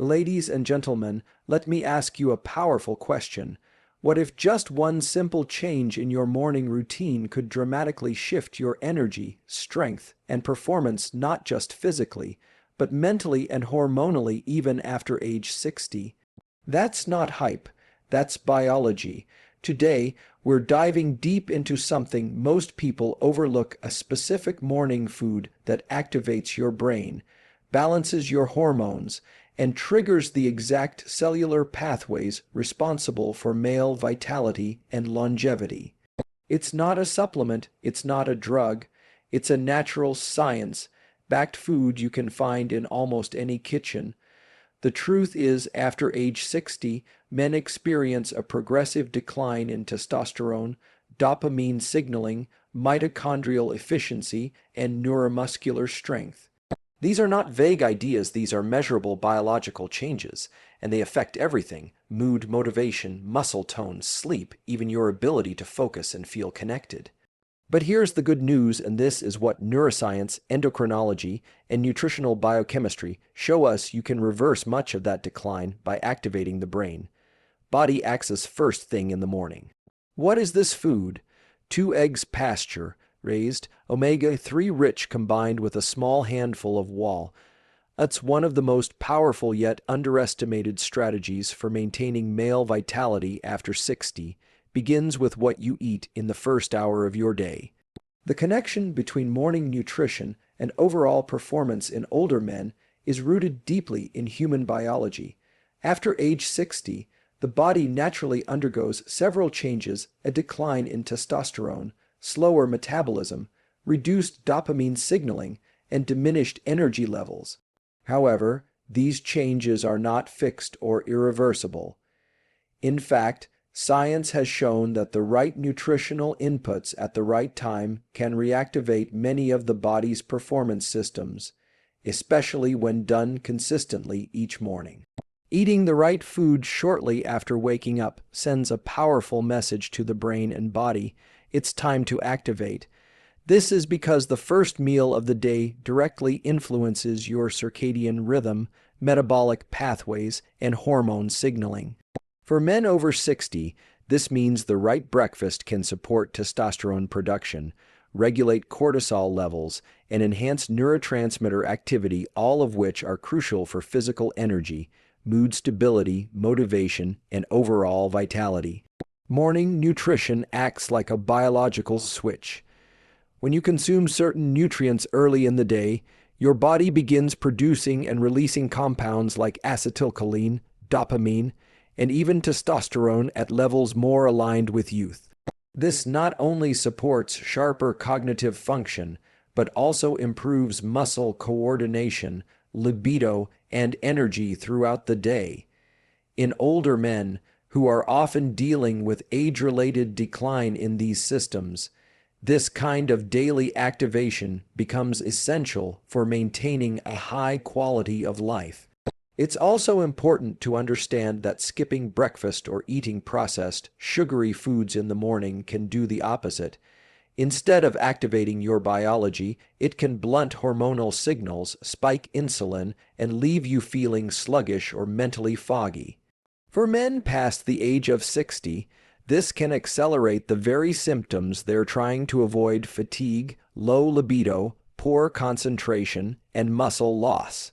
Ladies and gentlemen, let me ask you a powerful question. What if just one simple change in your morning routine could dramatically shift your energy, strength, and performance not just physically, but mentally and hormonally even after age 60? That's not hype, that's biology. Today, we're diving deep into something most people overlook: a specific morning food that activates your brain, balances your hormones, and triggers the exact cellular pathways responsible for male vitality and longevity. It's not a supplement, it's not a drug, it's a natural science-backed food you can find in almost any kitchen. The truth is, after age 60, men experience a progressive decline in testosterone, dopamine signaling, mitochondrial efficiency, and neuromuscular strength. These are not vague ideas, these are measurable biological changes, and they affect everything: mood, motivation, muscle tone, sleep, even your ability to focus and feel connected. But here's the good news, and this is what neuroscience, endocrinology, and nutritional biochemistry show us: you can reverse much of that decline by activating the brain. Body access first thing in the morning. What is this food? 2 eggs pasture raised, omega-3 rich, combined with a small handful of wall. That's one of the most powerful yet underestimated strategies for maintaining male vitality after 60. Begins with what you eat in the first hour of your day. The connection between morning nutrition and overall performance in older men is rooted deeply in human biology. After age 60, the body naturally undergoes several changes: a decline in testosterone, slower metabolism, reduced dopamine signaling, and diminished energy levels. However, these changes are not fixed or irreversible. In fact, science has shown that the right nutritional inputs at the right time can reactivate many of the body's performance systems, especially when done consistently each morning. Eating the right food shortly after waking up sends a powerful message to the brain and body: it's time to activate. This is because the first meal of the day directly influences your circadian rhythm, metabolic pathways, and hormone signaling. For men over 60, this means the right breakfast can support testosterone production, regulate cortisol levels, and enhance neurotransmitter activity, all of which are crucial for physical energy, mood stability, motivation, and overall vitality. Morning nutrition acts like a biological switch. When you consume certain nutrients early in the day, your body begins producing and releasing compounds like acetylcholine, dopamine, and even testosterone at levels more aligned with youth. This not only supports sharper cognitive function, but also improves muscle coordination, libido, and energy throughout the day. In older men, who are often dealing with age-related decline in these systems, this kind of daily activation becomes essential for maintaining a high quality of life. It's also important to understand that skipping breakfast or eating processed, sugary foods in the morning can do the opposite. Instead of activating your biology, it can blunt hormonal signals, spike insulin, and leave you feeling sluggish or mentally foggy. For men past the age of 60, this can accelerate the very symptoms they're trying to avoid: fatigue, low libido, poor concentration, and muscle loss.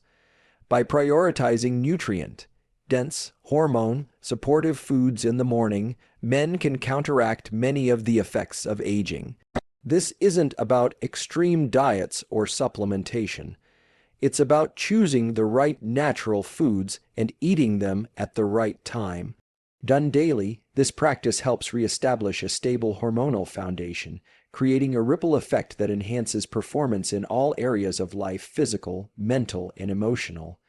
By prioritizing nutrient-dense, hormone-supportive foods in the morning, men can counteract many of the effects of aging. This isn't about extreme diets or supplementation. It's about choosing the right natural foods and eating them at the right time. Done daily, this practice helps reestablish a stable hormonal foundation, creating a ripple effect that enhances performance in all areas of life: physical, mental, and emotional.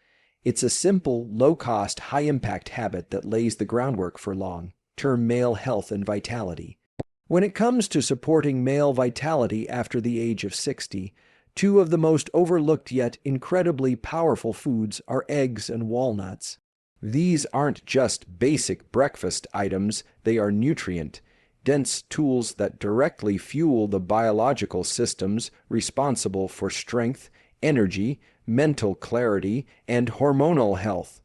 It's a simple, low-cost, high-impact habit that lays the groundwork for long-term male health and vitality. When it comes to supporting male vitality after the age of 60, 2 of the most overlooked yet incredibly powerful foods are eggs and walnuts. These aren't just basic breakfast items, they are nutrient-dense tools that directly fuel the biological systems responsible for strength, energy, mental clarity, and hormonal health.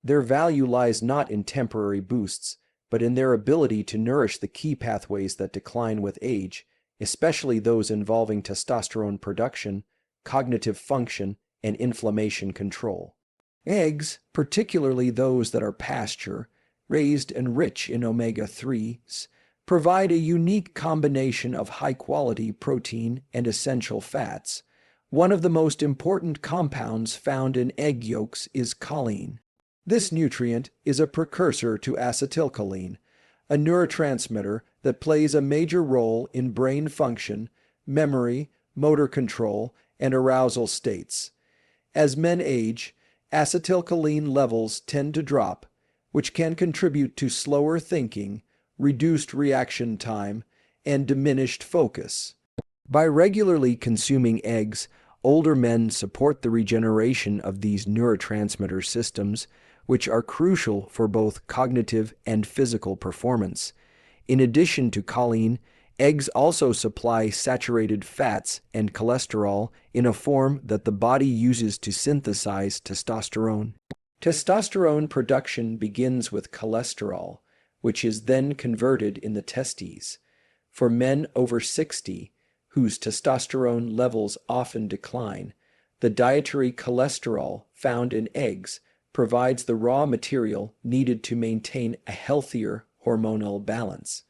Their value lies not in temporary boosts, but in their ability to nourish the key pathways that decline with age, especially those involving testosterone production, cognitive function, and inflammation control. Eggs, particularly those that are pasture, raised and rich in omega-3s, provide a unique combination of high-quality protein and essential fats. One of the most important compounds found in egg yolks is choline. This nutrient is a precursor to acetylcholine, a neurotransmitter that plays a major role in brain function, memory, motor control, and arousal states. As men age, acetylcholine levels tend to drop, which can contribute to slower thinking, reduced reaction time, and diminished focus. By regularly consuming eggs, older men support the regeneration of these neurotransmitter systems, which are crucial for both cognitive and physical performance. In addition to choline, eggs also supply saturated fats and cholesterol in a form that the body uses to synthesize testosterone. Testosterone production begins with cholesterol, which is then converted in the testes. For men over 60, whose testosterone levels often decline, the dietary cholesterol found in eggs provides the raw material needed to maintain a healthier hormonal balance.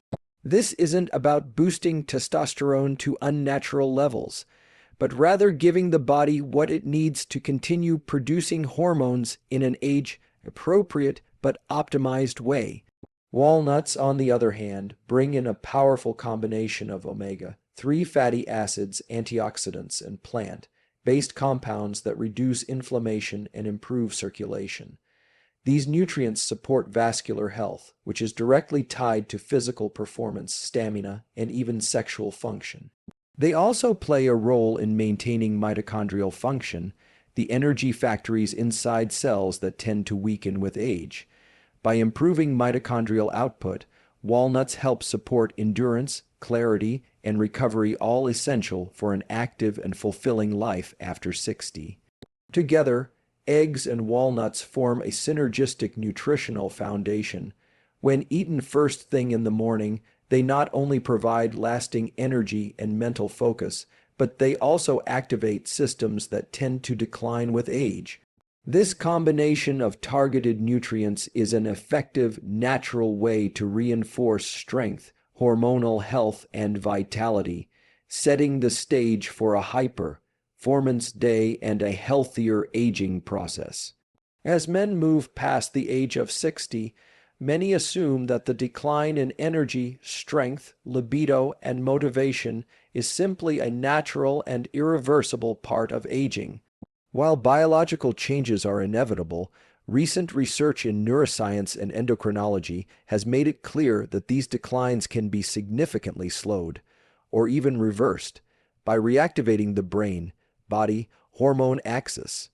This isn't about boosting testosterone to unnatural levels, but rather giving the body what it needs to continue producing hormones in an age-appropriate but optimized way. Walnuts, on the other hand, bring in a powerful combination of omega-3 fatty acids, antioxidants, and plant-based compounds that reduce inflammation and improve circulation. These nutrients support vascular health, which is directly tied to physical performance, stamina, and even sexual function. They also play a role in maintaining mitochondrial function, the energy factories inside cells that tend to weaken with age. By improving mitochondrial output, walnuts help support endurance, clarity, and recovery, all essential for an active and fulfilling life after 60. Together, eggs and walnuts form a synergistic nutritional foundation. When eaten first thing in the morning, they not only provide lasting energy and mental focus, but they also activate systems that tend to decline with age. This combination of targeted nutrients is an effective, natural way to reinforce strength, hormonal health, and vitality, setting the stage for a high-performance day and a healthier aging process. As men move past the age of 60, many assume that the decline in energy, strength, libido, and motivation is simply a natural and irreversible part of aging. While biological changes are inevitable, recent research in neuroscience and endocrinology has made it clear that these declines can be significantly slowed, or even reversed, by reactivating the brain-body hormone axis.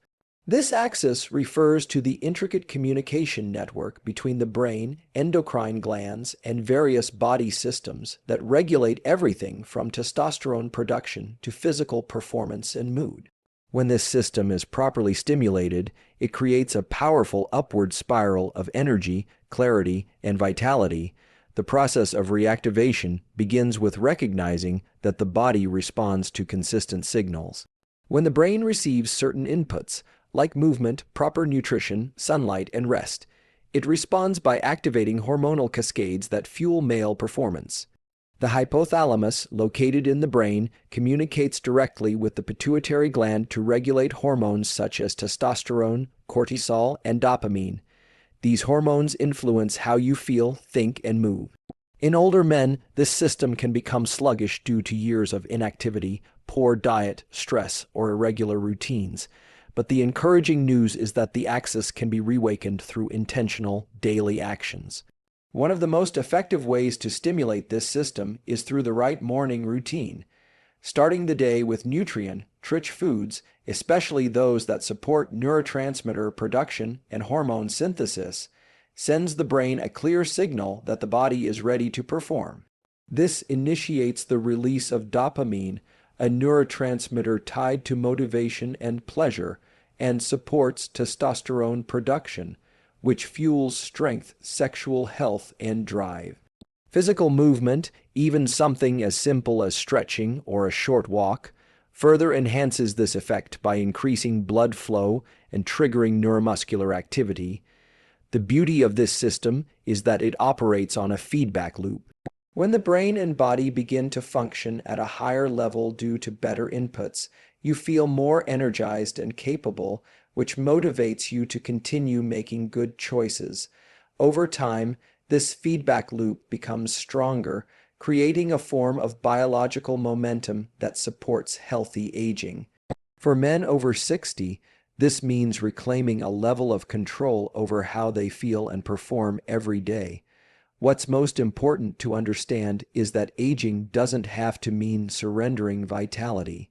This axis refers to the intricate communication network between the brain, endocrine glands, and various body systems that regulate everything from testosterone production to physical performance and mood. When this system is properly stimulated, it creates a powerful upward spiral of energy, clarity, and vitality. The process of reactivation begins with recognizing that the body responds to consistent signals. When the brain receives certain inputs, like movement, proper nutrition, sunlight, and rest, it responds by activating hormonal cascades that fuel male performance. The hypothalamus, located in the brain, communicates directly with the pituitary gland to regulate hormones such as testosterone, cortisol, and dopamine. These hormones influence how you feel, think, and move. In older men, this system can become sluggish due to years of inactivity, poor diet, stress, or irregular routines. But the encouraging news is that the axis can be reawakened through intentional, daily actions. One of the most effective ways to stimulate this system is through the right morning routine. Starting the day with nutrient-rich foods, especially those that support neurotransmitter production and hormone synthesis, sends the brain a clear signal that the body is ready to perform. This initiates the release of dopamine, a neurotransmitter tied to motivation and pleasure, and supports testosterone production, which fuels strength, sexual health, and drive. Physical movement, even something as simple as stretching or a short walk, further enhances this effect by increasing blood flow and triggering neuromuscular activity. The beauty of this system is that it operates on a feedback loop. When the brain and body begin to function at a higher level due to better inputs, you feel more energized and capable, which motivates you to continue making good choices. Over time, this feedback loop becomes stronger, creating a form of biological momentum that supports healthy aging. For men over 60, this means reclaiming a level of control over how they feel and perform every day. What's most important to understand is that aging doesn't have to mean surrendering vitality.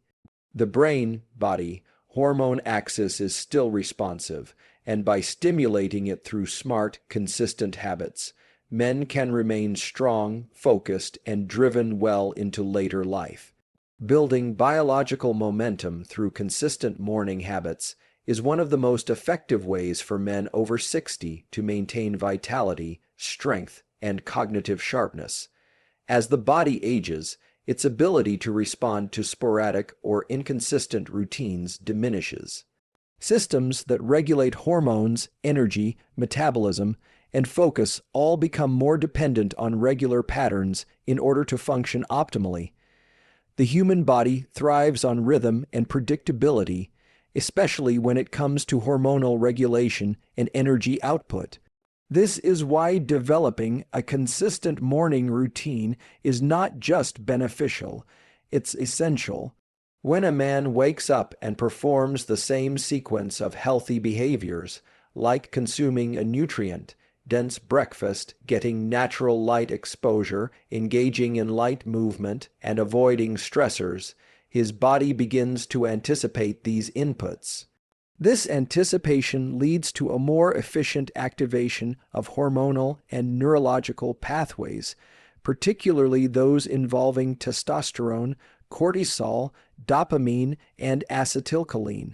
The brain-body hormone axis is still responsive, and by stimulating it through smart, consistent habits, men can remain strong, focused, and driven well into later life. Building biological momentum through consistent morning habits is one of the most effective ways for men over 60 to maintain vitality, strength, and cognitive sharpness. As the body ages, its ability to respond to sporadic or inconsistent routines diminishes. Systems that regulate hormones, energy, metabolism, and focus all become more dependent on regular patterns in order to function optimally. The human body thrives on rhythm and predictability, especially when it comes to hormonal regulation and energy output. This is why developing a consistent morning routine is not just beneficial, it's essential. When a man wakes up and performs the same sequence of healthy behaviors, like consuming a nutrient-dense breakfast, getting natural light exposure, engaging in light movement, and avoiding stressors, his body begins to anticipate these inputs. This anticipation leads to a more efficient activation of hormonal and neurological pathways, particularly those involving testosterone, cortisol, dopamine, and acetylcholine.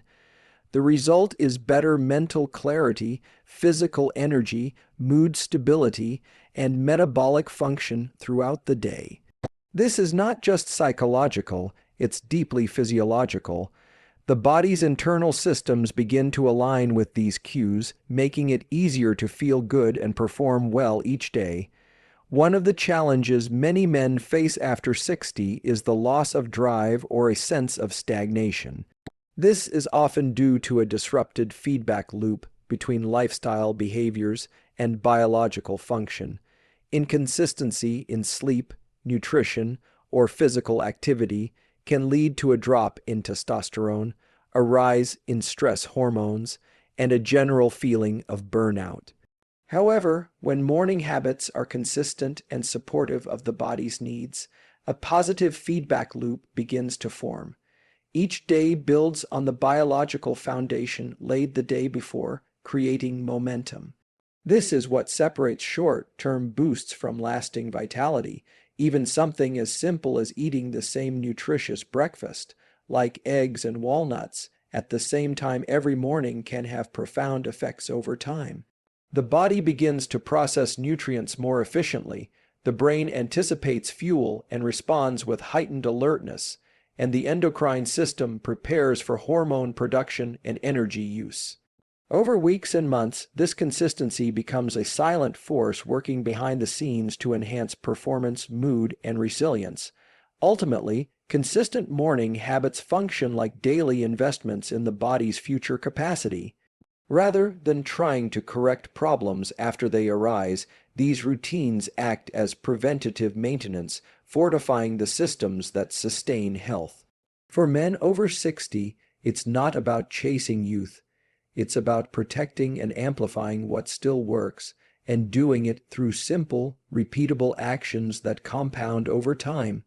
The result is better mental clarity, physical energy, mood stability, and metabolic function throughout the day. This is not just psychological, it's deeply physiological. The body's internal systems begin to align with these cues, making it easier to feel good and perform well each day. One of the challenges many men face after 60 is the loss of drive or a sense of stagnation. This is often due to a disrupted feedback loop between lifestyle behaviors and biological function. Inconsistency in sleep, nutrition, or physical activity can lead to a drop in testosterone, a rise in stress hormones, and a general feeling of burnout. However, when morning habits are consistent and supportive of the body's needs, a positive feedback loop begins to form. Each day builds on the biological foundation laid the day before, creating momentum. This is what separates short-term boosts from lasting vitality. Even something as simple as eating the same nutritious breakfast, like eggs and walnuts, at the same time every morning can have profound effects over time. The body begins to process nutrients more efficiently, the brain anticipates fuel and responds with heightened alertness, and the endocrine system prepares for hormone production and energy use. Over weeks and months, this consistency becomes a silent force working behind the scenes to enhance performance, mood, and resilience. Ultimately, consistent morning habits function like daily investments in the body's future capacity. Rather than trying to correct problems after they arise, these routines act as preventative maintenance, fortifying the systems that sustain health. For men over 60, it's not about chasing youth. It's about protecting and amplifying what still works, and doing it through simple, repeatable actions that compound over time.